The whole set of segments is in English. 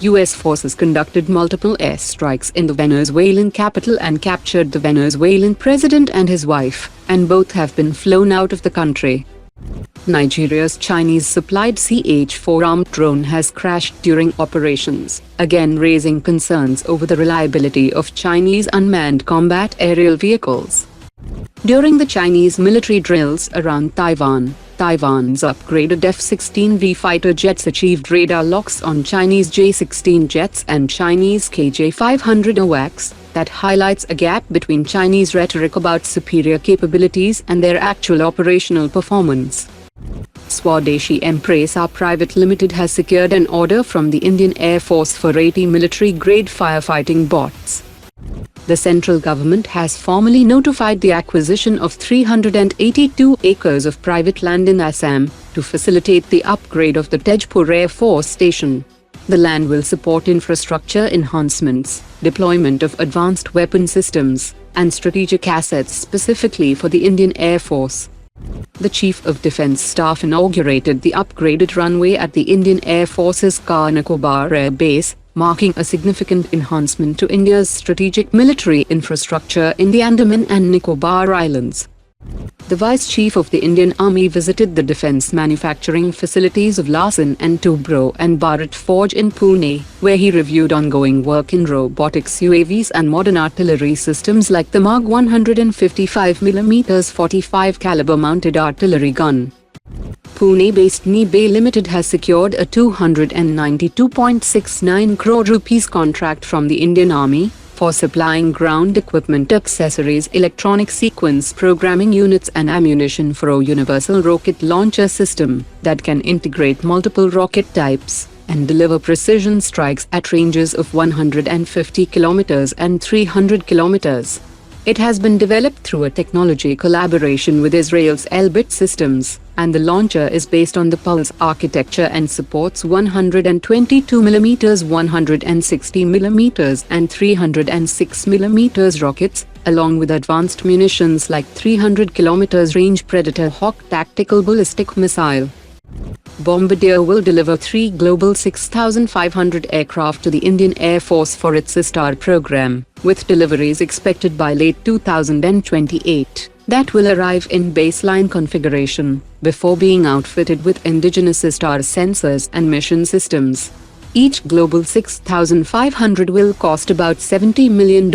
U.S. forces conducted multiple airstrikes in the Venezuelan capital and captured the Venezuelan president and his wife, and both have been flown out of the country. Nigeria's Chinese-supplied CH-4 armed drone has crashed during operations, again raising concerns over the reliability of Chinese unmanned combat aerial vehicles. During the Chinese military drills around Taiwan, Taiwan's upgraded F-16V fighter jets achieved radar locks on Chinese J-16 jets and Chinese KJ-500 AWACS. That highlights a gap between Chinese rhetoric about superior capabilities and their actual operational performance. Swadeshi Empresa Private Limited has secured an order from the Indian Air Force for 80 military-grade firefighting bots. The central government has formally notified the acquisition of 382 acres of private land in Assam to facilitate the upgrade of the Tezpur Air Force Station. The land will support infrastructure enhancements, deployment of advanced weapon systems, and strategic assets specifically for the Indian Air Force. The Chief of Defence Staff inaugurated the upgraded runway at the Indian Air Force's Nicobar Air Base, marking a significant enhancement to India's strategic military infrastructure in the Andaman and Nicobar Islands. The Vice Chief of the Indian Army visited the defence manufacturing facilities of Larsen & Toubro and Bharat Forge in Pune, where he reviewed ongoing work in robotics, UAVs and modern artillery systems like the MAG 155mm 45 caliber mounted artillery gun. Pune-based NIBE Limited has secured a 292.69 crore rupees contract from the Indian Army for supplying ground equipment, accessories, electronic sequence programming units and ammunition for a universal rocket launcher system that can integrate multiple rocket types and deliver precision strikes at ranges of 150 kilometers and 300 kilometers. It has been developed through a technology collaboration with Israel's Elbit Systems, and the launcher is based on the PULS architecture and supports 122mm, 160mm and 306mm rockets, along with advanced munitions like 300 km range Predator Hawk tactical ballistic missile. Bombardier will deliver 3 Global 6500 aircraft to the Indian Air Force for its ISTAR program, with deliveries expected by late 2028. That will arrive in baseline configuration, before being outfitted with indigenous ISTAR sensors and mission systems. Each Global 6500 will cost about $70 million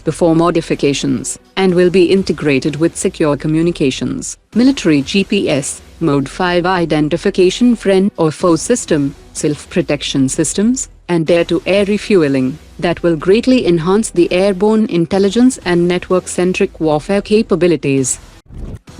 before modifications, and will be integrated with secure communications, military GPS, Mode 5 identification friend or foe system, self-protection systems, and air-to-air refueling, that will greatly enhance the airborne intelligence and network-centric warfare capabilities.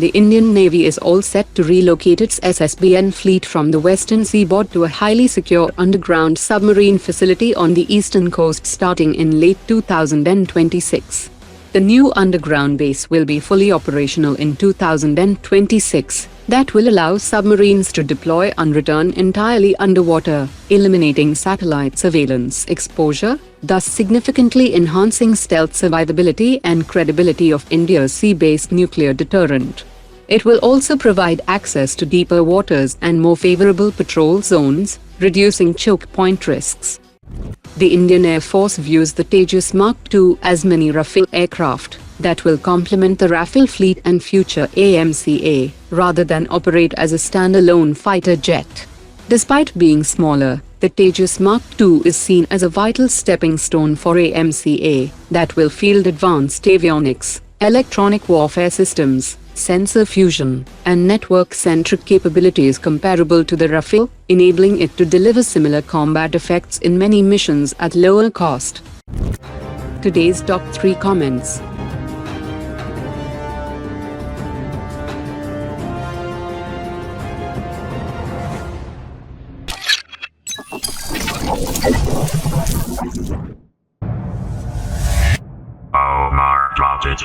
The Indian Navy is all set to relocate its SSBN fleet from the western seaboard to a highly secure underground submarine facility on the eastern coast starting in late 2026. The new underground base will be fully operational in 2026. That will allow submarines to deploy and return entirely underwater, eliminating satellite surveillance exposure, thus significantly enhancing stealth survivability and credibility of India's sea-based nuclear deterrent. It will also provide access to deeper waters and more favorable patrol zones, reducing choke point risks. The Indian Air Force views the Tejas Mark II as Mini-Rafale aircraft that will complement the Rafale fleet and future AMCA, rather than operate as a standalone fighter jet. Despite being smaller, the Tejas Mark II is seen as a vital stepping stone for AMCA that will field advanced avionics, electronic warfare systems, sensor fusion, and network-centric capabilities comparable to the Rafale, enabling it to deliver similar combat effects in many missions at lower cost. Today's top 3 comments. Omar dropped it.